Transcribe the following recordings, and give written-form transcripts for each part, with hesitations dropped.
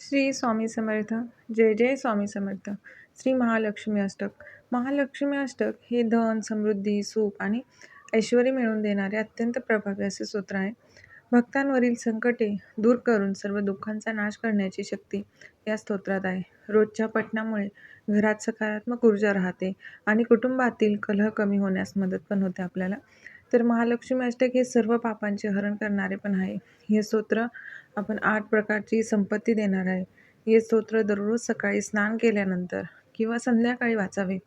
श्री स्वामी समर्थ. जय जय स्वामी समर्थ. श्री महालक्ष्मी अष्टक. महालक्ष्मी अष्टक हे धन, समृद्धी, सुख आणि ऐश्वर्य मिळवून देणारे अत्यंत प्रभावी असे स्तोत्र आहे. भक्तांवरील संकटे दूर करून सर्व दुःखांचा नाश करण्याची शक्ती या स्तोत्रात आहे. रोजच्या पठणामुळे घरात सकारात्मक ऊर्जा राहते आणि कुटुंबातील कलह कमी होण्यास मदत पण होते आपल्याला. तर महालक्ष्मी अष्टक हे सर्व पापांचे हरण करणारे पण आहे. हे स्तोत्र आपण 8 प्रकारची संपत्ती देणार आहे. हे स्तोत्र दररोज सकाळी स्नान केल्यानंतर किंवा संध्याकाळी वाचावे.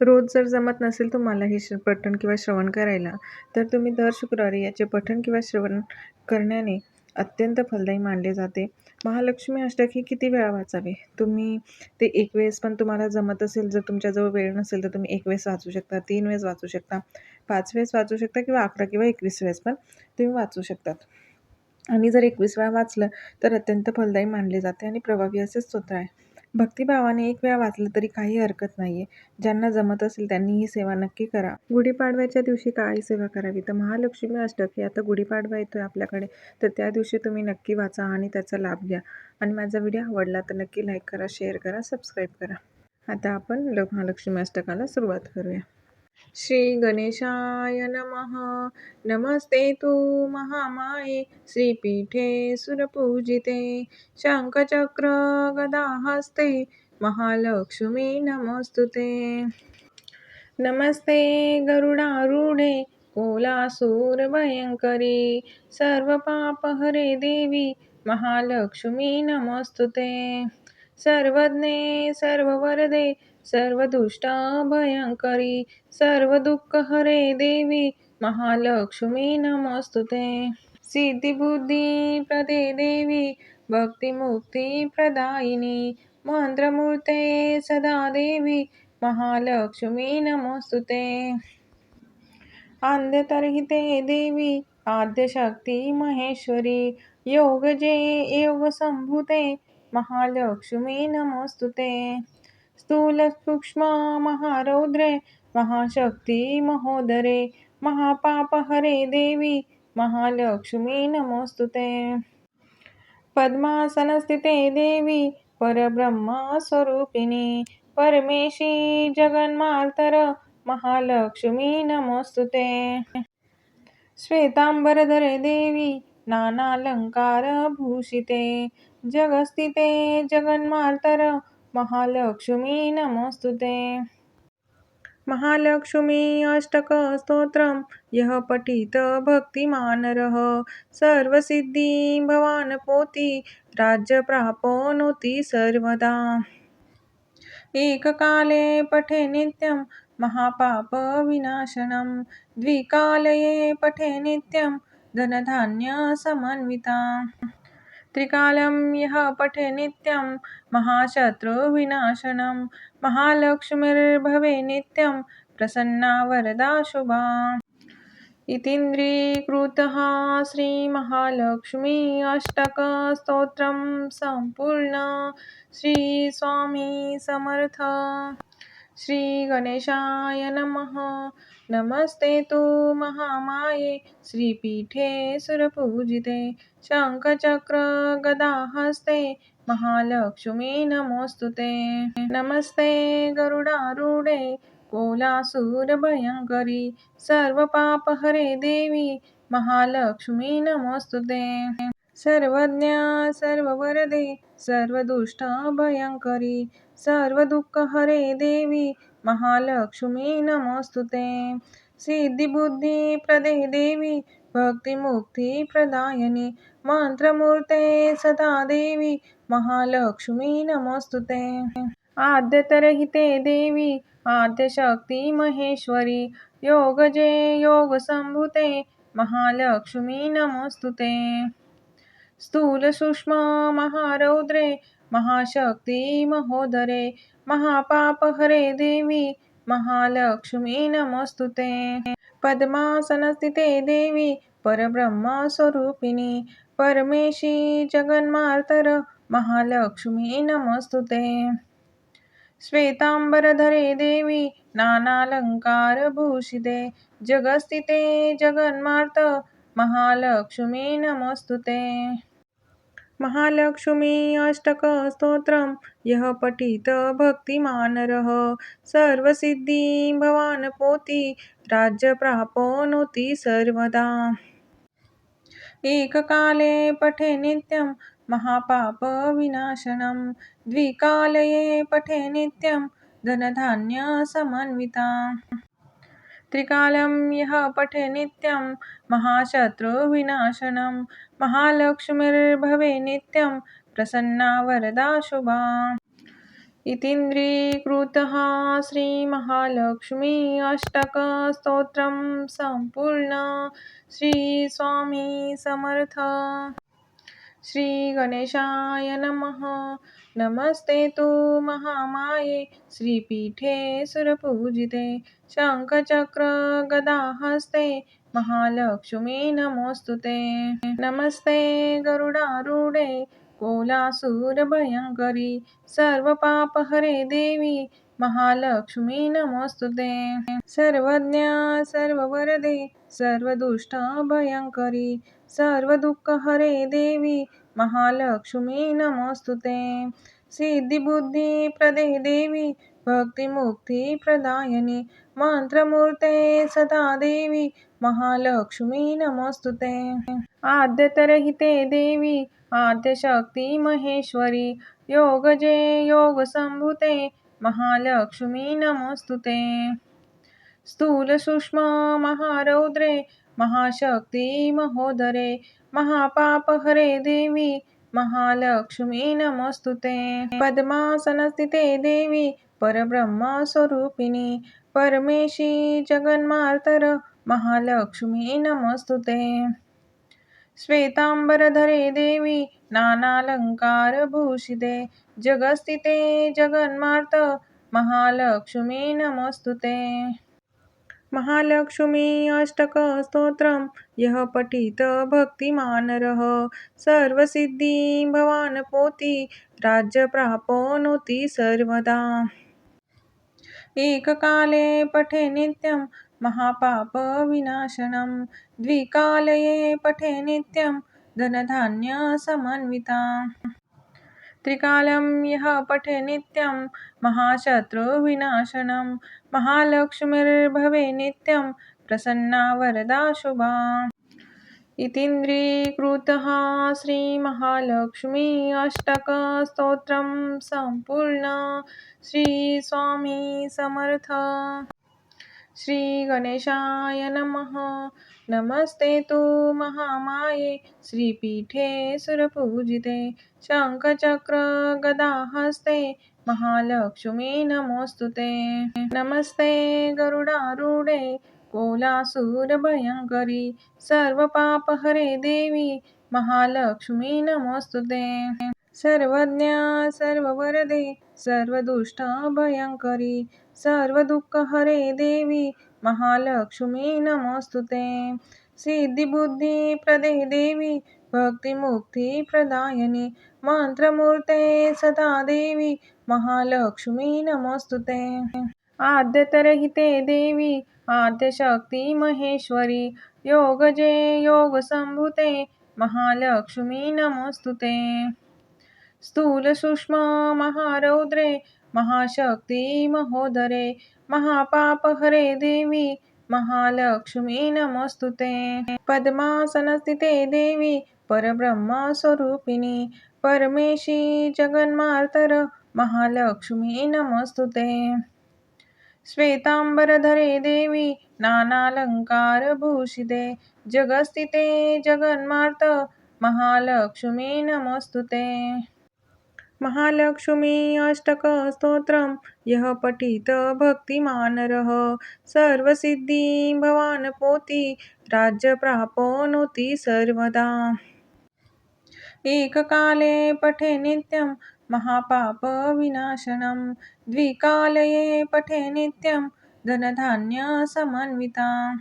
रोज जर जमत नसेल तुम्हाला हे पठण किंवा श्रवण करायला, तर तुम्ही दर शुक्रवारी याचे पठण किंवा श्रवण करण्याने अत्यंत फलदायी मानले जाते. महालक्ष्मी अष्टक हे किती वेळा वाचावे? तुम्ही ते 1 वेळेस पण तुम्हाला जमत असेल, जर तुमच्याजवळ वेळ नसेल तर तुम्ही 1 वेळेस वाचू शकता, 3 वेळेस वाचू शकता, 5 वेळेस वाचू शकता किंवा 11 किंवा 21 वेळेस पण तुम्ही वाचू शकतात. आणि जर 21 वेळा वाचलं तर अत्यंत फलदायी मानले जाते आणि प्रभावी असे स्तोत्र आहे. भक्तिभावाने 1 वेळा वाचलं तरी काही हरकत नाहीये. ज्यांना जमत असेल त्यांनी ही सेवा नक्की करा. गुढीपाडव्याच्या दिवशी काय सेवा करावी? तर महालक्ष्मी अष्टक हे आता गुढीपाडवा येतोय आपल्याकडे, तर त्या दिवशी तुम्ही नक्की वाचा आणि त्याचा लाभ घ्या. आणि माझा व्हिडिओ आवडला तर नक्की लाईक करा, शेअर करा, सबस्क्राईब करा. आता आपण महालक्ष्मी अष्टकाला सुरुवात करूया. श्री गणेशाय नमः. नमस्ते तु महामाये श्रीपीठे सुरपूजिते शंखचक्र गदाहस्ते महालक्ष्मी नमोस्तुते. नमस्ते गरुडारूढे कोलासूरभयङ्करी सर्वपापहरे देवी महालक्ष्मी नमोस्तुते. सर्वज्ञे सर्ववरदे सर्वदुष्टभयङ्करी सर्वदुःखहरे देवी महालक्ष्मी नमोस्तुते. सिद्धिबुद्धिप्रदे देवी भक्तिमुक्तिप्रदायिनी मंत्रमूर्ते सदा देवी महालक्ष्मी नमोस्तुते. आद्यतरहिते देवी आद्यशक्ती महेश्वरी योगजे योगसंभूते महालक्ष्मी नमोस्तुते. स्थूल सूक्ष्म महारौद्रे महाशक्ती महोदरे महापापहरे देवी महालक्ष्मी नमोस्तुते. पद्मासनस्थिते देवी परब्रह्मस्वरूपिणी परमेशी जगन्मातर महालक्ष्मी नमोस्तुते. श्वेतांबरधरे देवी नानालंकारभूषिते जगस्थिते जगन्मातर महालक्ष्मी नमोस्तुते. महालक्ष्मी अष्टक स्तोत्रम यः पठित भक्तिमानरः सर्वसिद्धि भवानपोति राज्य प्राप्नोति सर्वदा. एककाले पठे नित्यं महापापविनाशनं द्विकालये पठे नित्यं धनधान्यसमन्विता. त्रिकालं यः पठे नित्यं महाशत्रुविनाशनं महालक्ष्मीर्भवे नित्यं प्रसन्ना वरदा शुभा. इतीन्द्रीकृतः श्रीमहालक्ष्मी अष्टक स्तोत्रं संपूर्ण. श्री स्वामी समर्थ. श्री गणेशाय नमः. नमस्ते तु महामाये श्रीपीठे सुरपूजिते शंखचक्र गदाहस्ते महालक्ष्मी नमोस्तुते. नमस्ते गरुडारूढे कोलासूरभयङ्करी सर्वपापहरे देवी महालक्ष्मी नमोस्तुते. सर्वज्ञ सर्ववरदे सर्वदुष्टभयङ्करी सर्वदुःखहरे देवी महालक्ष्मी नमोस्तुते. सिद्धिबुद्धिप्रदे देवी भक्तिमुक्तिप्रदायिनी मंत्रमूर्ते सदा देवी महालक्ष्मी नमोस्तुते. आद्यतरहिते देवी आद्यशक्ती महेश्वरी योगजे योगसंभूते महालक्ष्मी नमोस्तुते. स्थूल सूक्ष्म महारौद्रे महाशक्ती महोदरे महापापहरे देवी महालक्ष्मी नमोस्तुते. पद्मासनस्थिते देवी परब्रह्मस्वरूपिणी परमेशी जगन्मातर महालक्ष्मी नमोस्तुते. श्वेतांबरधरे देवी नानालंकारभूषिते जगस्थिते जगन्मातर महालक्ष्मी नमोस्तुते. महालक्ष्मी अष्टक स्तोत्रम यह पठित भक्तिमानरः सर्वसिद्धी भवान पोती राज्य प्राप्नोति सर्वदा। एककाले पठे नित्यं महापाप विनाशनं द्विकालये पठे नित्यं धनधान्य समन्विता। त्रिकालं यः पठे नित्यं महाशत्रुविनाशनं महालक्ष्मीर्भवे नित्यं प्रसन्ना वरदा शुभा। इतीन्द्रीकृतः श्रीमहालक्ष्मी अष्टक स्तोत्रं सम्पूर्ण। श्री स्वामी समर्थ। श्री गणेशाय नमः। नमस्ते तु महामाये श्रीपीठे सुरपूजिते शङ्खचक्र गदाहस्ते महालक्ष्मी नमोऽस्तुते। नमस्ते गरुडारूढे कोलासुरभयङ्करी सर्वपापहरे देवी महालक्ष्मी नमोऽस्तुते। सर्वज्ञा सर्ववरदे सर्वदुष्टभयङ्करी सर्वदुःखहरे देवी महालक्ष्मी नमोऽस्तुते। सिद्धिबुद्धिप्रदे देवी भक्तिमुक्तिप्रदायिनी मंत्रमूर्ते सदा देवी महालक्ष्मी नमोऽस्तुते। आद्यतरहिते देवी आद्यशक्ती महेश्वरी योगजे योगसंभूते महालक्ष्मी नमोऽस्तुते। स्थूल सूक्ष्म महारौद्रे महाशक्ती महोदरे महापापहरे देवी महालक्ष्मी नमोऽस्तुते। पद्मासनस्थिते देवी परब्रह्म स्वरूपिणी परमेशी जगन्मातर महालक्ष्मी नमोऽस्तुते। श्वेतांबरधरे देवी नानालंकारभूषिते जगस्थिते जगन्मार्त महालक्ष्मी नमोऽस्तुते। महालक्ष्मी अष्टक स्तोत्रम यह पठित भक्तिमानरः सर्वसिद्धी भवान पोती राज्य प्राप्नोति सर्वदा। एककाले पठे नित्यं महापाप विनाशनं द्विकालये पठे नित्यं धनधान्य समन्विता। त्रिकालं यः पठे नित्यं महाशत्रुविनाशनं महालक्ष्मीर्भवे नित्यं प्रसन्ना वरदा शुभा। इतीन्द्रीकृतः श्रीमहालक्ष्मी अष्टक स्तोत्रं सम्पूर्ण। श्री स्वामी समर्थ। श्री गणेशाय नमः। नमस्ते तु महामाये श्रीपीठे सुरपूजिते शङ्खचक्र गदाहस्ते महालक्ष्मी नमोऽस्तुते। नमस्ते गरुडारूढे कोलासुरभयङ्करी सर्वपापहरे देवी महालक्ष्मी नमोऽस्तुते। सर्वज्ञा सर्ववरदे सर्वदुष्टभयङ्करी सर्वदुःखहरे देवी महालक्ष्मी नमोऽस्तुते। सिद्धिबुद्धिप्रदे देवी भक्तिमुक्तिप्रदायिनी मंत्रमूर्ते सदा देवी महालक्ष्मी नमोऽस्तुते। आद्यतरहिते देवी आद्यशक्ती महेश्वरी योगजे योगसंभूते महालक्ष्मी नमोऽस्तुते। स्थूल सूक्ष्म महारौद्रे महाशक्ती महोदरे महापापहरे देवी महालक्ष्मी नमोऽस्तुते। पद्मासनस्थिते देवी परब्रह्म स्वरूपिणी परमेशी जगन्मातर महालक्ष्मी नमोऽस्तुते। श्वेतांबरधरे देवी नानालंकारभूषिते जगस्थिते जगन्मार्त महालक्ष्मी नमोऽस्तुते। महालक्ष्मी अष्टक स्तोत्रम यह पठित भक्तिमानरः सर्वसिद्धी भवान पोती राज्य प्राप्नोति सर्वदा। एककाले पठे नित्यं महापाप विनाशनं द्विकालये पठे नित्यं धनधान्य समन्विता।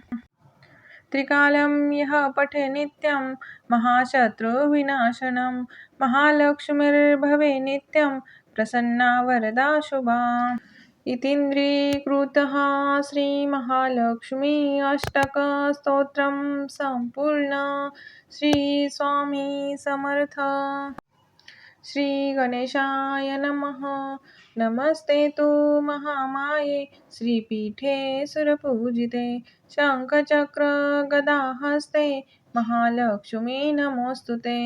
त्रिकालं यः पठे नित्यं महाशत्रुविनाशनं महालक्ष्मीर्भवे नित्यं प्रसन्ना वरदा शुभा। इतीन्द्रीकृतः श्रीमहालक्ष्मी अष्टक स्तोत्रं सम्पूर्ण। श्री स्वामी समर्थ। श्री गणेशाय नमः। नमस्ते तु महामाये श्रीपीठे सुरपूजिते शङ्खचक्र गदाहस्ते महालक्ष्मी नमोऽस्तुते।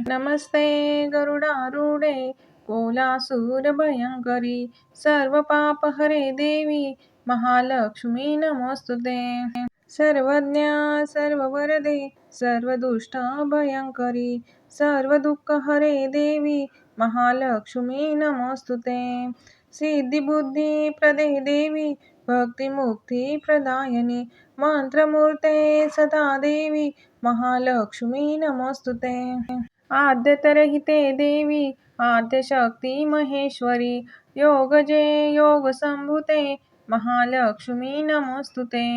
नमस्ते गरुडारूढे कोलासूरभयङ्करी सर्वपापहरे देवी महालक्ष्मी नमोऽस्तुते। सर्वज्ञा सर्ववरदे सर्वदुष्टभयङ्करी सर्वदुःखहरे देवी महालक्ष्मी नमोऽस्तुते। सिद्धिबुद्धिप्रदे देवी भक्तिमुक्तिप्रदायिनी मंत्रमूर्ते सदा देवी महालक्ष्मी नमोऽस्तुते। आद्यतरहिते देवी आद्यशक्ती महेश्वरी योगजे योगसंभूते महालक्ष्मी नमोऽस्तुते।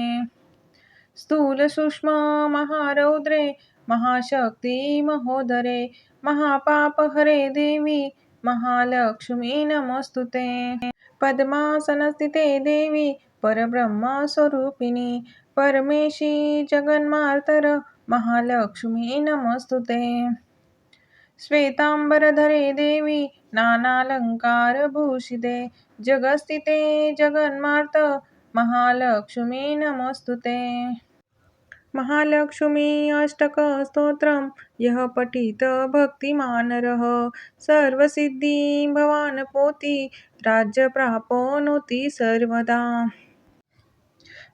स्थूल सूक्ष्म महारौद्रे महाशक्ती महोदरे महापापहरे देवी महालक्ष्मी नमोऽस्तुते। पद्मासनस्थिते देवी परब्रह्मस्वरूपिणी परमेशी जगन्मातर महालक्ष्मी नमोऽस्तुते। श्वेतांबरधरे देवी नानालंकारभूषिते जगस्थिते जगन्मार्त महालक्ष्मी नमोऽस्तुते। महालक्ष्मी अष्टक स्तोत्रम यः पठित भक्तिमानरः सर्वसिद्धि भवान् पोति राज्य प्राप्नोति सर्वदा।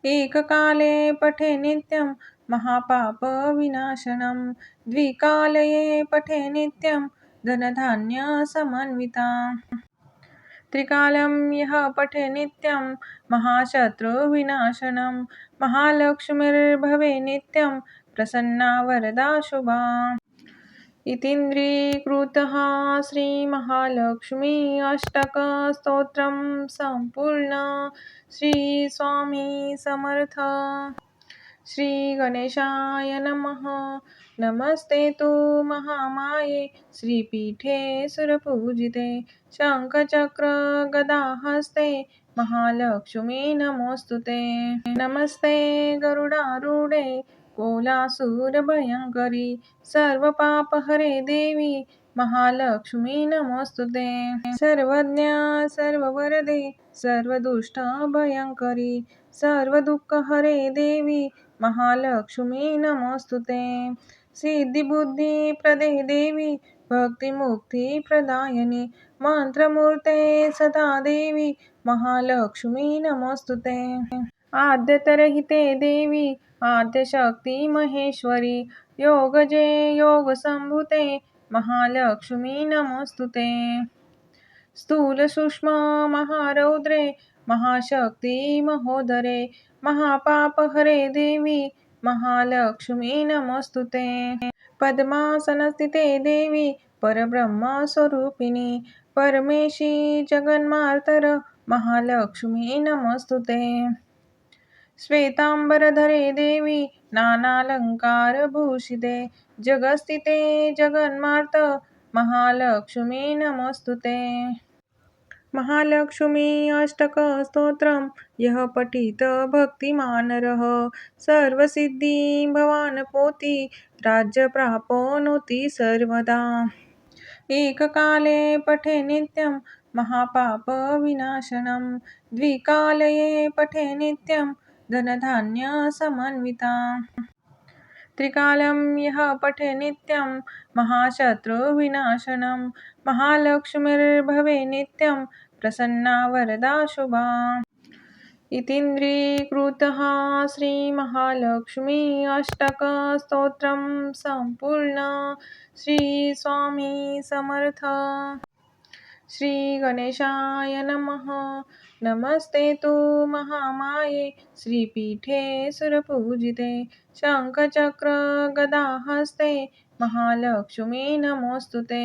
एककाले पठे नित्यं महापाप विनाशनं द्विकालये पठे नित्यं धनधान्य समन्विता। त्रिकालं यः पठे नित्यं महाशत्रुविनाशनं महालक्ष्मीर्भवे नित्यं प्रसन्ना वरदा शुभा। इतीन्द्रीकृतः श्रीमहालक्ष्मी अष्टक स्तोत्रं सम्पूर्ण। श्री स्वामी समर्थ। श्री गणेशाय नमः। नमस्ते तु महामाये श्रीपीठे सुरपूजिते शङ्खचक्र गदाहस्ते महालक्ष्मी नमोऽस्तुते। नमस्ते गरुडारूढे कोलासूरभयङ्करी सर्वपापहरे देवी महालक्ष्मी नमोऽस्तुते। सर्वज्ञा सर्ववरदे सर्वदुष्टभयङ्करी सर्वदुःखहरे देवी महालक्ष्मी नमोऽस्तुते। सिद्धिबुद्धिप्रदे देवी भक्तिमुक्तिप्रदायिनी मंत्रमूर्ते सदा देवी महालक्ष्मी नमोऽस्तुते। आद्यतरहिते देवी आद्यशक्ती महेश्वरी योगजे योगसंभूते महालक्ष्मी नमोऽस्तुते। स्थूल सूक्ष्म महारौद्रे महाशक्ती महोदरे महापापहरे देवी महालक्ष्मी नमोऽस्तुते। पद्मासनस्थिते देवी परब्रह्मस्वरूपिणी परमेशी जगन्मातर महालक्ष्मी नमोऽस्तुते। श्वेतांबरधरे देवी नानालंकारभूषिते जगस्थिते जगन्मार्त महालक्ष्मी नमोऽस्तुते। महालक्ष्मी अष्टक स्तोत्रम यः पठित भक्तिमानरः सर्वसिद्धि भवान् पोति राज्य प्राप्नोति सर्वदा। एककाले पठे नित्यं महापाप विनाशनं द्विकालये पठे नित्यं धनधान्य समन्विता। त्रिकालं यः पठे नित्यं महाशत्रुविनाशनं महालक्ष्मीर्भवे नित्यं प्रसन्ना वरदा शुभा। इतीन्द्रीकृतः श्रीमहालक्ष्मी अष्टक स्तोत्रं सम्पूर्ण। श्री स्वामी समर्थ। श्री गणेशाय नमः। नमस्ते तु महामाये श्रीपीठे सुरपूजिते शङ्खचक्र गदाहस्ते महालक्ष्मी नमोऽस्तुते।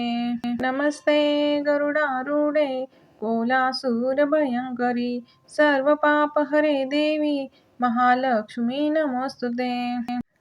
नमस्ते गरुडारूढे कोलासूरभयङ्करी सर्वपापहरे देवी महालक्ष्मी नमोऽस्तुते।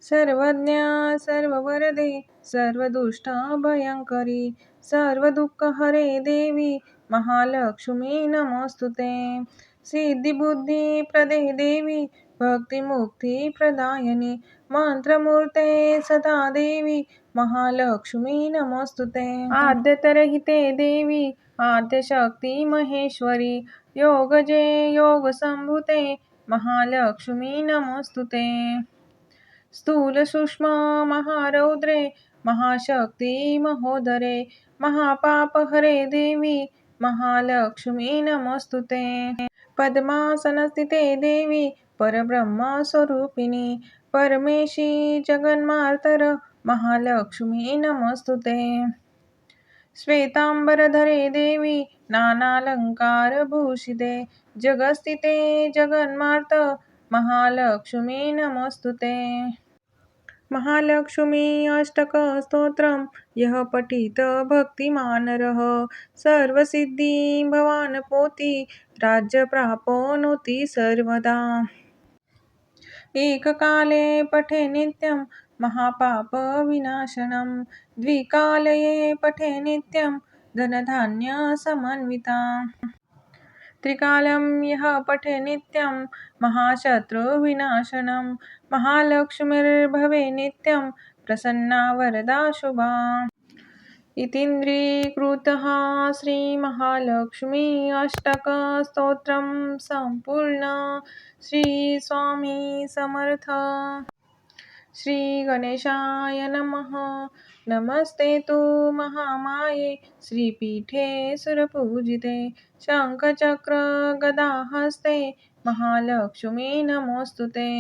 सर्वज्ञा सर्ववरदे सर्वदुष्टभयङ्करी सर्वदुःखहरे देवी महालक्ष्मी नमोऽस्तुते। सिद्धिबुद्धिप्रदे देवी भक्तिमुक्तिप्रदायिनि मंत्रमूर्ते सदा देवी महालक्ष्मी नमोस्तुते। आद्यतरहिते देवी आद्यशक्ती महेश्वरी योगजे योगसंभूते महालक्ष्मी नमोस्तुते। स्थूल सूक्ष्म महारौद्रे महाशक्ती महोदरे महापापहरे देवी महालक्ष्मी नमोस्तुते। पद्मासनस्थिते देवी परब्रह्मस्वरूपिणी परमेशी जगन्मातर महालक्ष्मी नमोस्तुते। श्वेतांबरधरे देवी नानालंकारभूषिते जगस्थिते जगन्मार्त महालक्ष्मी नमोस्तुते। महालक्ष्मी अष्टक स्तोत्रम यः पठित भक्तिमानरः सर्वसिद्धि भवानपोति राज्य प्राप्नोति सर्वदा। एककाले पठे नित्यं महापापविनाशनं द्विकालये पठे नित्यं धनधान्यसमन्विता। त्रिकालं यः पठे नित्यं महाशत्रुविनाशनं महालक्ष्मीर्भवे नित्यं प्रसन्ना वरदा शुभा। इतीन्द्रीकृतः श्रीमहालक्ष्मी अष्टक स्तोत्रं संपूर्ण। श्री स्वामी समर्थ। श्री गणेशाय नमः। नमस्ते तु महामाये श्रीपीठे सुरपूजिते शंखचक्र गदाहस्ते महालक्ष्मी नमोस्तुते।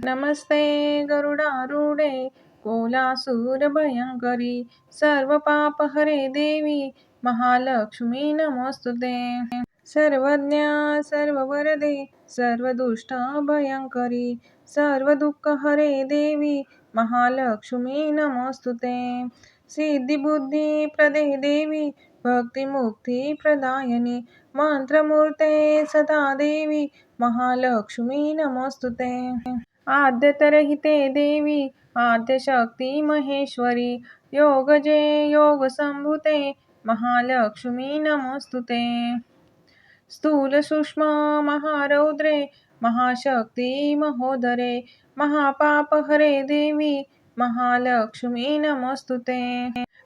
नमस्ते गरुडारूढे कोलासुरभयंकरी सर्वपापहरे देवी महालक्ष्मी नमोस्तुते। सर्वज्ञा सर्ववरदे सर्वदुष्टभयंकरी सर्वदुःखहरे देवी महालक्ष्मी नमोस्तुते। सिद्धिबुद्धिप्रदे देवी भक्तिमुक्तिप्रदायिनि मंत्रमूर्ते सदा देवी महालक्ष्मी नमोस्तुते। आद्यतरहिते देवी आद्यशक्ती महेश्वरी योगजे योगसंभूते महालक्ष्मी नमोस्तुते। स्थूल सूक्ष्म महारौद्रे महाशक्ती महोदरे महापापहरे देवी महालक्ष्मी नमोस्तुते।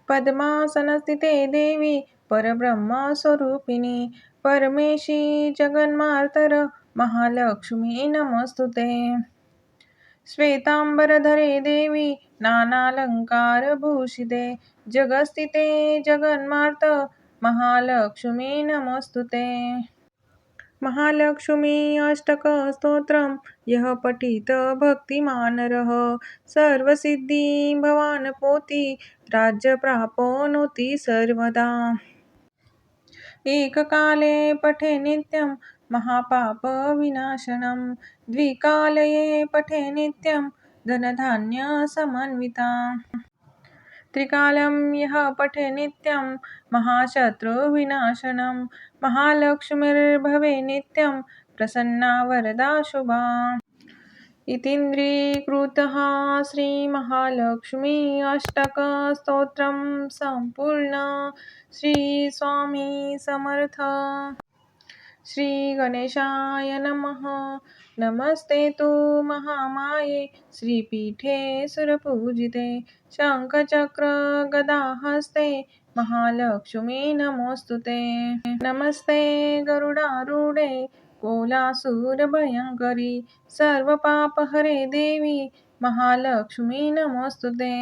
पद्मासनस्थिते देवी परब्रह्मस्वरूपिणी परमेशी जगन्मातर महालक्ष्मी नमोस्तुते। श्वेतांबरधरे देवी नानालंकारभूषिते जगस्थिते जगन्मार्त महालक्ष्मी नमोस्तुते। महालक्ष्मी अष्टक स्तोत्रम यः पठित भक्तिमानरः सर्वसिद्धि भवानपोति राज्य प्राप्नोति सर्वदा। एककाले पठे नित्यं महापापविनाशनं द्विकालये पठे नित्यं धनधान्यसमन्विता। त्रिकालं यः पठे नित्यं महाशत्रुविनाशनं महालक्ष्मीर्भवे नित्यं प्रसन्ना वरदा शुभा। इतीन्द्रीकृतः श्रीमहालक्ष्मी अष्टक स्तोत्रं संपूर्ण। श्री स्वामी समर्थ। श्री गणेशाय नमः। नमस्ते तु महामाये श्रीपीठे सुरपूजिते शंखचक्र गदाहस्ते महालक्ष्मी नमोस्तुते। नमस्ते गरुडारूढे कोलासुरभयंकरी सर्वपापहरे देवी महालक्ष्मी नमोस्तुते।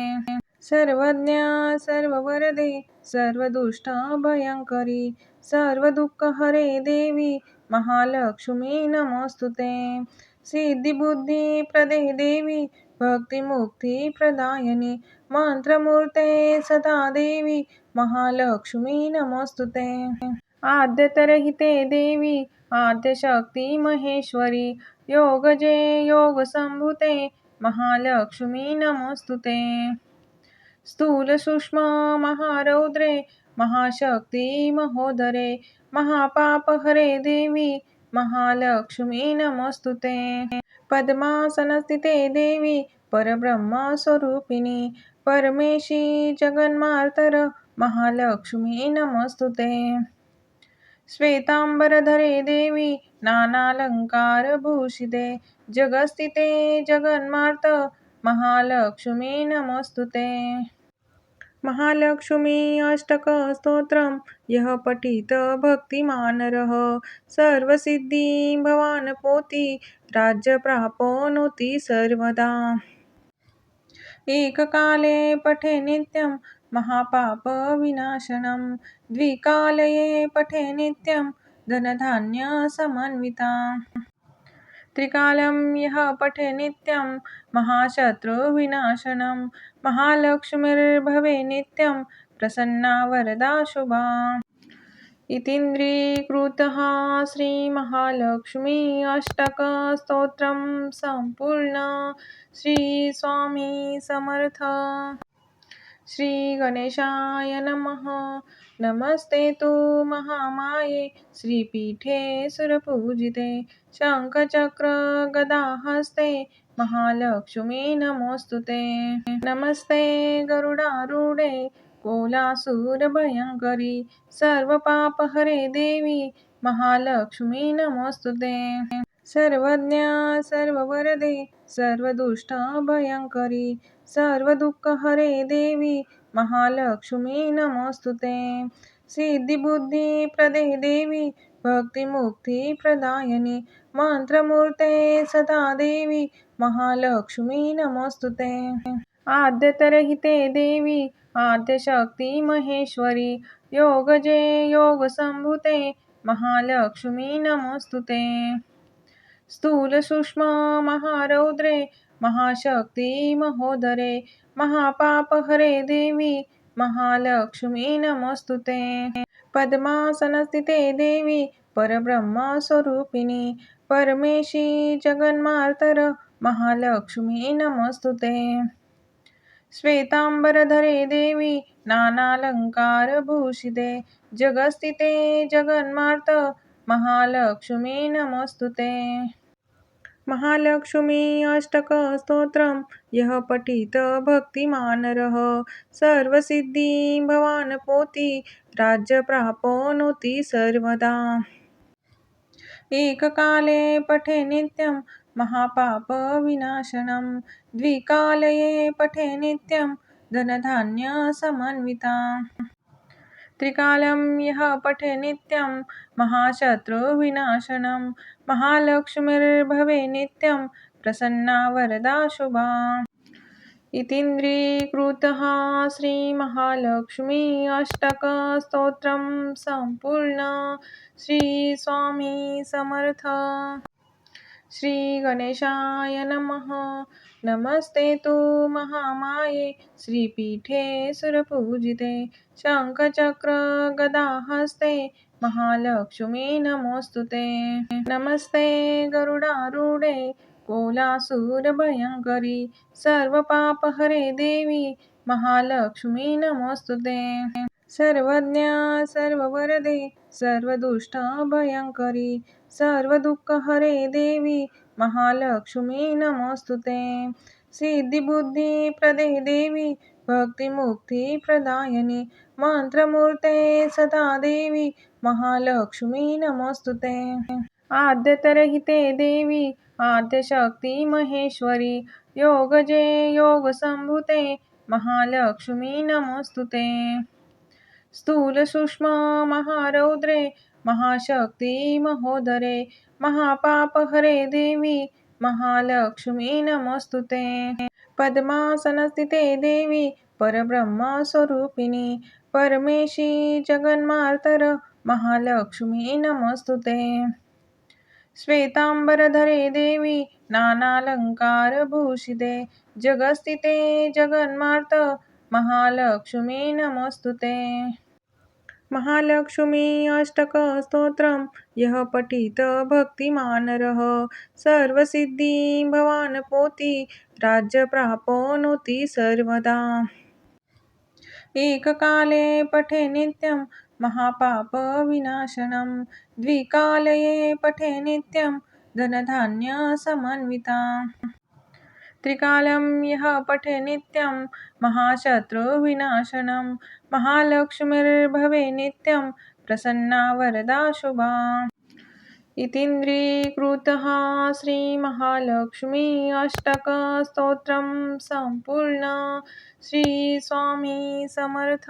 सर्वज्ञा सर्ववरदे सर्वदुष्टभयंकरी सर्वदुःखहरे देवी महालक्ष्मी नमोस्तुते। सिद्धिबुद्धिप्रदे देवी भक्तिमुक्तिप्रदायिनि मंत्रमूर्ते सदा देवी महालक्ष्मी नमोस्तुते। आद्यतरहिते देवी आद्यशक्ती महेश्वरी योगजे योगसंभूते महालक्ष्मी नमोस्तुते। स्थूल सूक्ष्म महारौद्रे महाशक्ती महोदरे महापापहरे देवी महालक्ष्मी नमोस्तुते। पद्मासनस्थिते देवी परब्रह्मस्वरूपिणी परमेशी जगन्मातर महालक्ष्मी नमोस्तुते। श्वेतांबरधरे देवी नानालंकारभूषिते जगस्थिते जगन्मार्त महालक्ष्मी नमोस्तुते। महालक्ष्मी अष्टक स्तोत्रम यह पठित भक्तिमानरः सर्वसिद्धि भवान पोति राज्य प्राप्नोति सर्वदा। एककाले पठे नित्यं महापाप विनाशनं द्विकालये पठे नित्यं धनधान्य समन्विता। त्रिकालं यः पठे नित्यं महाशत्रुविनाशनं महालक्ष्मीर्भवे नित्यं प्रसन्ना वरदा शुभा। इतीन्द्रीकृतः श्रीमहालक्ष्मी अष्टक स्तोत्रं सम्पूर्ण। श्री स्वामी समर्थ। श्री गणेशाय नमः। नमस्ते तु महामाये श्रीपीठे सुरपूजिते शङ्खचक्र गदाहस्ते महालक्ष्मी नमोस्तुते। नमस्ते गरुडारूढे कोलासुरभयङ्करी सर्वपापहरे देवी महालक्ष्मी नमोस्तुते। सर्वज्ञा सर्ववरदे सर्वदुष्टभयङ्करी सर्वदुःखहरे देवी महालक्ष्मी नमोस्तुते। सिद्धिबुद्धिप्रदे देवी भक्तिमुक्तिप्रदायिनी मंत्रमूर्ते सदा देवी महालक्ष्मी नमोस्तुते। आद्यतरहिते देवी आद्यशक्ती महेश्वरी योगजे योगसंभूते महालक्ष्मी नमोस्तुते। स्थूल सूक्ष्म महारौद्रे महाशक्ती महोदरे महापापहरे देवी महालक्ष्मी नमोस्तुते। पद्मासनस्थिते देवी परब्रह्मस्वरूपिणी परमेशी जगन्मातर महालक्ष्मी नमोस्तुते। श्वेतांबरधरे देवी नानालंकारभूषिते जगस्थिते जगन्मार्त महालक्ष्मी नमोस्तुते। महालक्ष्मी अष्टक स्तोत्रम यह पठित भक्तिमानरः सर्वसिद्धि भवान पोति राज्य प्राप्नोति सर्वदा। एककाले पठे नित्यं महापाप विनाशनं द्विकालये पठे नित्यं धनधान्य समन्विता। त्रिकालं यः पठे नित्यं महाशत्रुविनाशनं महालक्ष्मीर्भवे नित्यं प्रसन्ना वरदा शुभा। इतीन्द्रीकृतः श्रीमहालक्ष्मी अष्टक स्तोत्रं सम्पूर्ण। श्री स्वामी समर्थ। श्री गणेशाय नमः। नमस्ते तु महामाये श्रीपीठे सुरपूजिते शङ्खचक्र गदाहस्ते महालक्ष्मी नमोस्तुते। नमस्ते गरुडारूढे कोलासुरभयङ्करी सर्वपापहरे देवी महालक्ष्मी नमोस्तुते। सर्वज्ञा सर्ववरदे सर्वदुष्टभयङ्करी सर्वदुःखहरे देवी महालक्ष्मी नमोस्तुते। सिद्धिबुद्धिप्रदे देवी भक्तिमुक्तिप्रदायिनी मंत्रमूर्ते सदा देवी महालक्ष्मी नमोस्तुते। आद्यतरहिते देवी आद्यशक्ती महेश्वरी योगजे योगसंभूते महालक्ष्मी नमोस्तुते। स्थूल सूक्ष्म महारौद्रे महाशक्ती महोदरे महापापहरे देवी महालक्ष्मी नमोस्तुते। पद्मासनस्थिते देवी परब्रह्मस्वरूपिणी परमेशी जगन्मातर महालक्ष्मी नमोस्तुते। श्वेतांबरधरे देवी नानालंकारभूषिते जगस्थिते जगन्मार्त महालक्ष्मी नमोस्तुते। महालक्ष्मी अष्टक स्तोत्रम यह पठित भक्तिमानरः सर्वसिद्धि भवान पोति राज्य प्राप्नोति सर्वदा। एककाले पठे नित्यं महापाप विनाशनं द्विकालये पठे नित्यं धनधान्य समन्विता। त्रिकालं यः पठे नित्यं महाशत्रुविनाशनं महालक्ष्मीर्भवे नित्यं प्रसन्ना वरदा शुभा। इतीन्द्रीकृतः श्रीमहालक्ष्मी अष्टक स्तोत्रम् सम्पूर्ण। श्री स्वामी समर्थ।